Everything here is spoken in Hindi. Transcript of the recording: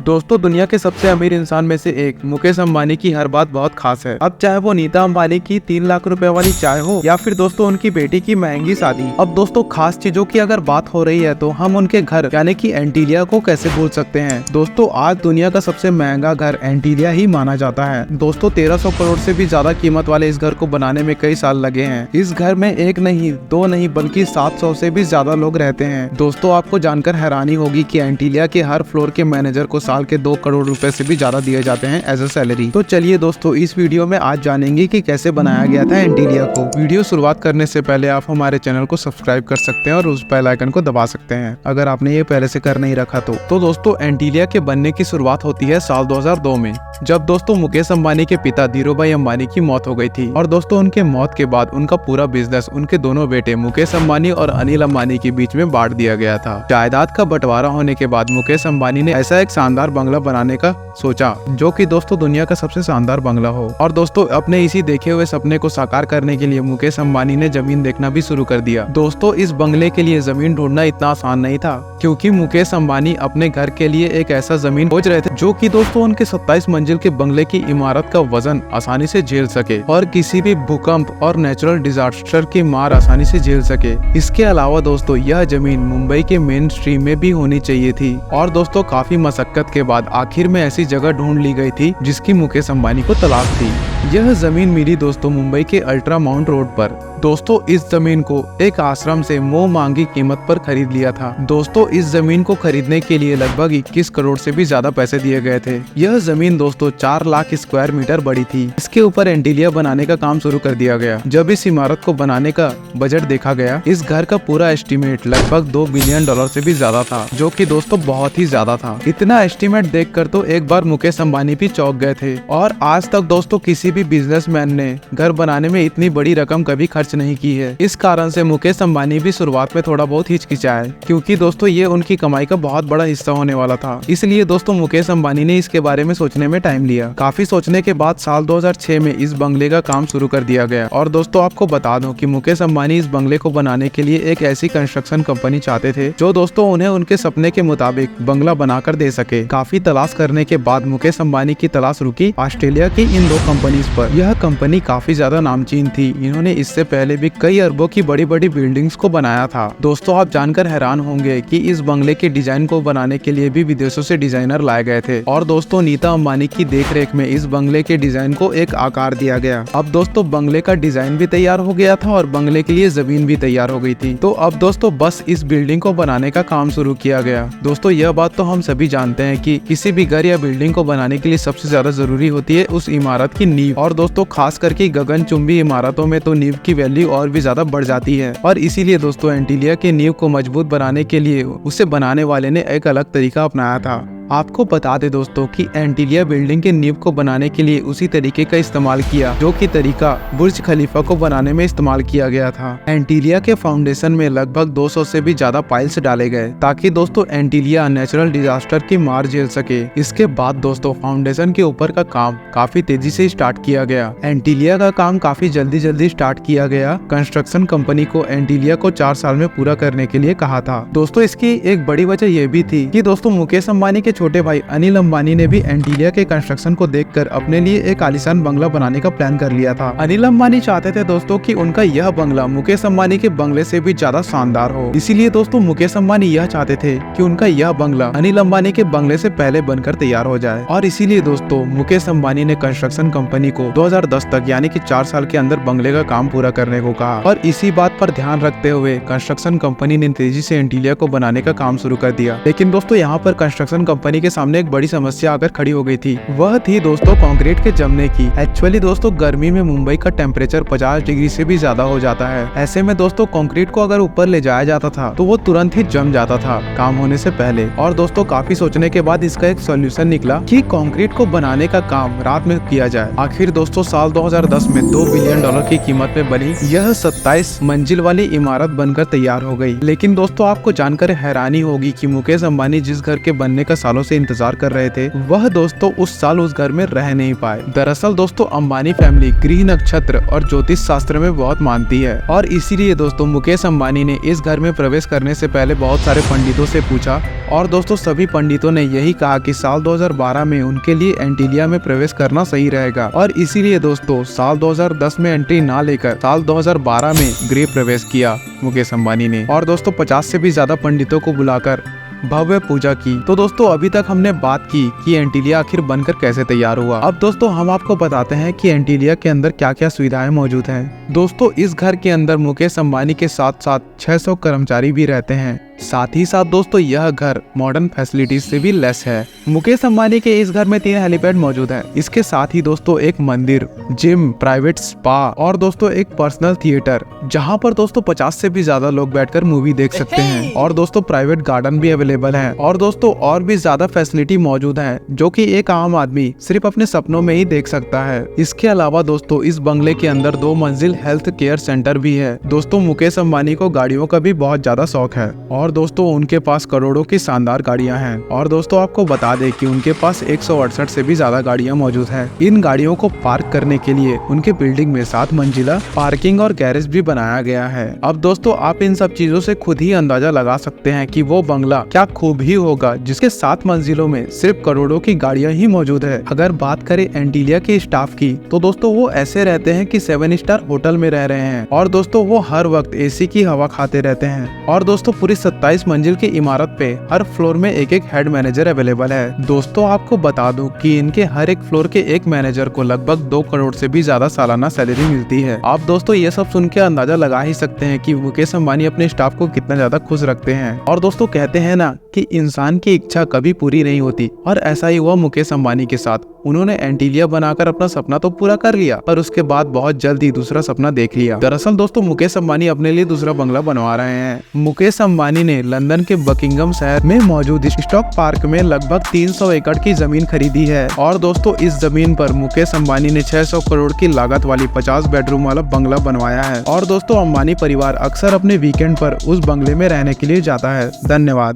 दोस्तों दुनिया के सबसे अमीर इंसान में से एक मुकेश अंबानी की हर बात बहुत खास है। अब चाहे वो नीता अंबानी की 3 लाख रुपए वाली चाय हो या फिर दोस्तों उनकी बेटी की महंगी शादी। अब दोस्तों खास चीजों की अगर बात हो रही है तो हम उनके घर यानी कि एंटीलिया को कैसे भूल सकते हैं। दोस्तों आज दुनिया का सबसे महंगा घर एंटीलिया ही माना जाता है। दोस्तों 1300 करोड़ से भी ज्यादा कीमत वाले इस घर को बनाने में कई साल लगे हैं। इस घर में एक नहीं, दो नहीं बल्कि 700 से भी ज्यादा लोग रहते हैं। दोस्तों आपको जानकर हैरानी होगी कि एंटीलिया के हर फ्लोर के मैनेजर को साल के 2 करोड़ रुपए से भी ज्यादा दिए जाते हैं एज अ सैलरी। तो चलिए दोस्तों इस वीडियो में आज जानेंगे कि कैसे बनाया गया था एंटीलिया को। वीडियो शुरुआत करने से पहले आप हमारे चैनल को सब्सक्राइब कर सकते हैं और उस बेल आइकन को दबा सकते हैं अगर आपने ये पहले से कर नहीं रखा तो दोस्तों एंटीलिया के बनने की शुरुआत होती है साल 2002 में, जब दोस्तों मुकेश अंबानी के पिता धीरूभाई अंबानी की मौत हो गई थी। और दोस्तों उनके मौत के बाद उनका पूरा बिजनेस उनके दोनों बेटे मुकेश अंबानी और अनिल अंबानी के बीच में बांट दिया गया था। जायदाद का बंटवारा होने के बाद मुकेश अंबानी ने ऐसा एक शानदार बंगला बनाने का सोचा जो कि दोस्तों दुनिया का सबसे शानदार बंगला हो। और दोस्तों अपने इसी देखे हुए सपने को साकार करने के लिए मुकेश अंबानी ने जमीन देखना भी शुरू कर दिया। दोस्तों इस बंगले के लिए जमीन ढूंढना इतना आसान नहीं था, क्योंकि मुकेश अंबानी अपने घर के लिए एक ऐसा जमीन खोज रहे थे जो कि दोस्तों उनके 27 मंजिल के बंगले की इमारत का वजन आसानी से झेल सके और किसी भी भूकंप और नेचुरल डिजास्टर की मार आसानी से झेल सके। इसके अलावा दोस्तों यह जमीन मुंबई के मेन स्ट्रीम में भी होनी चाहिए थी। और दोस्तों काफी मशक्कत के बाद आखिर में ऐसी जगह ढूंढ ली गई थी जिसकी मुकेश अंबानी को तलाश थी। यह जमीन मिली दोस्तों मुंबई के अल्ट्रा माउंट रोड पर। दोस्तों इस जमीन को एक आश्रम से मुंह मांगी कीमत पर खरीद लिया था। दोस्तों इस जमीन को खरीदने के लिए लगभग 21 करोड़ से भी ज्यादा पैसे दिए गए थे। यह जमीन दोस्तों 4 लाख स्क्वायर मीटर बड़ी थी। इसके ऊपर एंटीलिया बनाने का काम शुरू कर दिया गया। जब इस इमारत को बनाने का बजट देखा गया, इस घर का पूरा एस्टिमेट लगभग $2 बिलियन से भी ज्यादा था, जो कि दोस्तों बहुत ही ज्यादा था। इतना एस्टिमेट देखकर तो एक बार मुकेश अंबानी भी चौंक गए थे। और आज तक दोस्तों किसी भी बिजनेसमैन ने घर बनाने में इतनी बड़ी रकम कभी खर्च नहीं की है। इस कारण से मुकेश अंबानी भी शुरुआत में थोड़ा बहुत हिचकिचाए, क्योंकि दोस्तों ये उनकी कमाई का बहुत बड़ा हिस्सा होने वाला था। इसलिए दोस्तों मुकेश अंबानी ने इसके बारे में सोचने में टाइम लिया। काफी सोचने के बाद साल 2006 में इस बंगले का काम शुरू कर दिया गया। और दोस्तों आपको बता दूं कि मुकेश अंबानी इस बंगले को बनाने के लिए एक ऐसी कंस्ट्रक्शन कंपनी चाहते थे जो दोस्तों उन्हें उनके सपने के मुताबिक बंगला बनाकर दे सके। काफी तलाश करने के बाद मुकेश अंबानी की तलाश रुकी ऑस्ट्रेलिया की इन 2 कंपनीज पर। यह कंपनी काफी ज्यादा नामचीन थी। इन्होंने इससे पहले भी कई अरबों की बड़ी बड़ी बिल्डिंग्स को बनाया था। दोस्तों आप जानकर हैरान होंगे कि इस बंगले के डिजाइन को बनाने के लिए भी विदेशों से डिजाइनर लाए गए थे। और दोस्तों नीता अंबानी की देखरेख में इस बंगले के डिजाइन को एक आकार दिया गया। अब दोस्तों बंगले का डिजाइन भी तैयार हो गया था और बंगले के लिए जमीन भी तैयार हो गई थी। तो अब दोस्तों बस इस बिल्डिंग को बनाने का काम शुरू किया गया। दोस्तों यह बात तो हम सभी जानते हैं कि किसी भी घर या बिल्डिंग को बनाने के लिए सबसे ज्यादा जरूरी होती है उस इमारत की नींव। और दोस्तों खास करके गगनचुंबी इमारतों में तो नींव की वैल्यू और भी ज्यादा बढ़ जाती है। और इसीलिए दोस्तों एंटीलिया की नींव को मजबूत बनाने के लिए उसे बनाने वाले ने एक अलग तरीका अपनाया था। आपको बता दे दोस्तों कि एंटीलिया बिल्डिंग के नींव को बनाने के लिए उसी तरीके का इस्तेमाल किया जो कि तरीका बुर्ज खलीफा को बनाने में इस्तेमाल किया गया था। एंटीलिया के फाउंडेशन में लगभग 200 से भी ज्यादा पाइल्स डाले गए ताकि दोस्तों एंटीलिया नेचुरल डिजास्टर की मार झेल सके। इसके बाद दोस्तों फाउंडेशन के ऊपर का काम काफी तेजी से स्टार्ट किया गया। एंटीलिया का काम काफी जल्दी स्टार्ट किया गया। कंस्ट्रक्शन कंपनी को एंटीलिया को 4 साल में पूरा करने के लिए कहा था। दोस्तों इसकी एक बड़ी वजह यह भी थी कि दोस्तों मुकेश अंबानी के छोटे भाई अनिल अंबानी ने भी एंटीलिया के कंस्ट्रक्शन को देखकर अपने लिए एक आलीशान बंगला बनाने का प्लान कर लिया था। अनिल अंबानी चाहते थे दोस्तों कि उनका यह बंगला मुकेश अंबानी के बंगले से भी ज्यादा शानदार हो। इसीलिए दोस्तों मुकेश अंबानी यह चाहते थे कि उनका यह बंगला अनिल अंबानी के बंगले से पहले बनकर तैयार हो जाए। और इसीलिए दोस्तों मुकेश अंबानी ने कंस्ट्रक्शन कंपनी को 2010 तक यानी कि 4 साल के अंदर बंगले का काम पूरा करने को कहा। और इसी बात पर ध्यान रखते हुए कंस्ट्रक्शन कंपनी ने तेजी से एंटीलिया को बनाने का काम शुरू कर दिया। लेकिन दोस्तों यहाँ पर कंस्ट्रक्शन कंपनी के सामने एक बड़ी समस्या आकर खड़ी हो गई थी। वह थी दोस्तों कंक्रीट के जमने की। एक्चुअली दोस्तों गर्मी में मुंबई का टेम्परेचर 50 डिग्री से भी ज्यादा हो जाता है। ऐसे में दोस्तों कंक्रीट को अगर ऊपर ले जाया जाता था तो वो तुरंत ही जम जाता था काम होने से पहले। और दोस्तों काफी सोचने के बाद इसका एक सोल्यूशन निकला कि कंक्रीट को बनाने का काम रात में किया जाए। आखिर दोस्तों साल 2010 में $2 बिलियन की कीमत में बनी यह 27 मंजिल वाली इमारत बनकर तैयार हो गई। लेकिन दोस्तों आपको जानकर हैरानी होगी कि मुकेश अंबानी जिस घर के बनने का सालों सालों से इंतजार कर रहे थे, वह दोस्तों उस साल उस घर में रह नहीं पाए। दरअसल दोस्तों अंबानी फैमिली गृह नक्षत्र और ज्योतिष शास्त्र में बहुत मानती है और इसीलिए दोस्तों मुकेश अंबानी ने इस घर में प्रवेश करने से पहले बहुत सारे पंडितों से पूछा और दोस्तों सभी पंडितों ने यही कहा कि साल 2012 में उनके लिए एंटीलिया में प्रवेश करना सही रहेगा और इसीलिए दोस्तों साल 2010 में एंट्री ना लेकर साल 2012 में गृह प्रवेश किया मुकेश अंबानी ने और दोस्तों 50 से भी ज्यादा पंडितों को बुलाकर भव्य पूजा की। तो दोस्तों अभी तक हमने बात की कि एंटीलिया आखिर बनकर कैसे तैयार हुआ। अब दोस्तों हम आपको बताते हैं कि एंटीलिया के अंदर क्या क्या सुविधाएं मौजूद हैं। दोस्तों इस घर के अंदर मुकेश अंबानी के साथ साथ 600 कर्मचारी भी रहते हैं। साथ ही साथ दोस्तों यह घर मॉडर्न फैसिलिटीज से भी लेस है। मुकेश अंबानी के इस घर में 3 हेलीपैड मौजूद है। इसके साथ ही दोस्तों एक मंदिर, जिम, प्राइवेट स्पा और दोस्तों एक पर्सनल थिएटर जहां पर दोस्तों 50 से भी ज्यादा लोग बैठकर मूवी देख सकते हैं और दोस्तों प्राइवेट गार्डन भी अवेलेबल है और दोस्तों और भी ज्यादा फैसिलिटी मौजूद है जो कि एक आम आदमी सिर्फ अपने सपनों में ही देख सकता है। इसके अलावा दोस्तों इस बंगले के अंदर 2 मंजिल हेल्थ केयर सेंटर भी है। दोस्तों मुकेश अंबानी को गाड़ियों का भी बहुत ज्यादा शौक है और दोस्तों उनके पास करोड़ों की शानदार गाड़ियां हैं और दोस्तों आपको बता दें कि उनके पास 168 से भी ज्यादा गाड़ियां मौजूद हैं। इन गाड़ियों को पार्क करने के लिए उनके बिल्डिंग में 7 मंजिला पार्किंग और गैरेज भी बनाया गया है। अब दोस्तों आप इन सब चीजों से खुद ही अंदाजा लगा सकते हैं कि वो बंगला क्या खूब ही होगा जिसके 7 मंजिलों में सिर्फ करोड़ों की गाड़ियां ही मौजूद है। अगर बात करें एंटीलिया के स्टाफ की तो दोस्तों वो ऐसे रहते हैं कि 7 स्टार होटल में रह रहे हैं और दोस्तों वो हर वक्त एसी की हवा खाते रहते हैं और दोस्तों पूरी 27 मंजिल की इमारत पे हर फ्लोर में एक हेड मैनेजर अवेलेबल है। दोस्तों आपको बता दूं कि इनके हर एक फ्लोर के एक मैनेजर को लगभग 2 करोड़ से भी ज्यादा सालाना सैलरी मिलती है। आप दोस्तों ये सब सुन के अंदाजा लगा ही सकते हैं कि मुकेश अंबानी अपने स्टाफ को कितना ज्यादा खुश रखते हैं। और दोस्तों कहते हैं ना कि इंसान की इच्छा कभी पूरी नहीं होती और ऐसा ही हुआ मुकेश अंबानी के साथ। उन्होंने एंटीलिया बनाकर अपना सपना तो पूरा कर लिया पर उसके बाद बहुत जल्द ही दूसरा सपना देख लिया। दरअसल दोस्तों मुकेश अंबानी अपने लिए दूसरा बंगला बनवा रहे हैं। मुकेश अंबानी ने लंदन के बकिंगम शहर में मौजूद स्टॉक पार्क में लगभग 300 एकड़ की जमीन खरीदी है और दोस्तों इस जमीन पर मुकेश अंबानी ने 600 करोड़ की लागत वाली 50 बेडरूम वाला बंगला बनवाया है और दोस्तों अंबानी परिवार अक्सर अपने वीकेंड पर उस बंगले में रहने के लिए जाता है। धन्यवाद।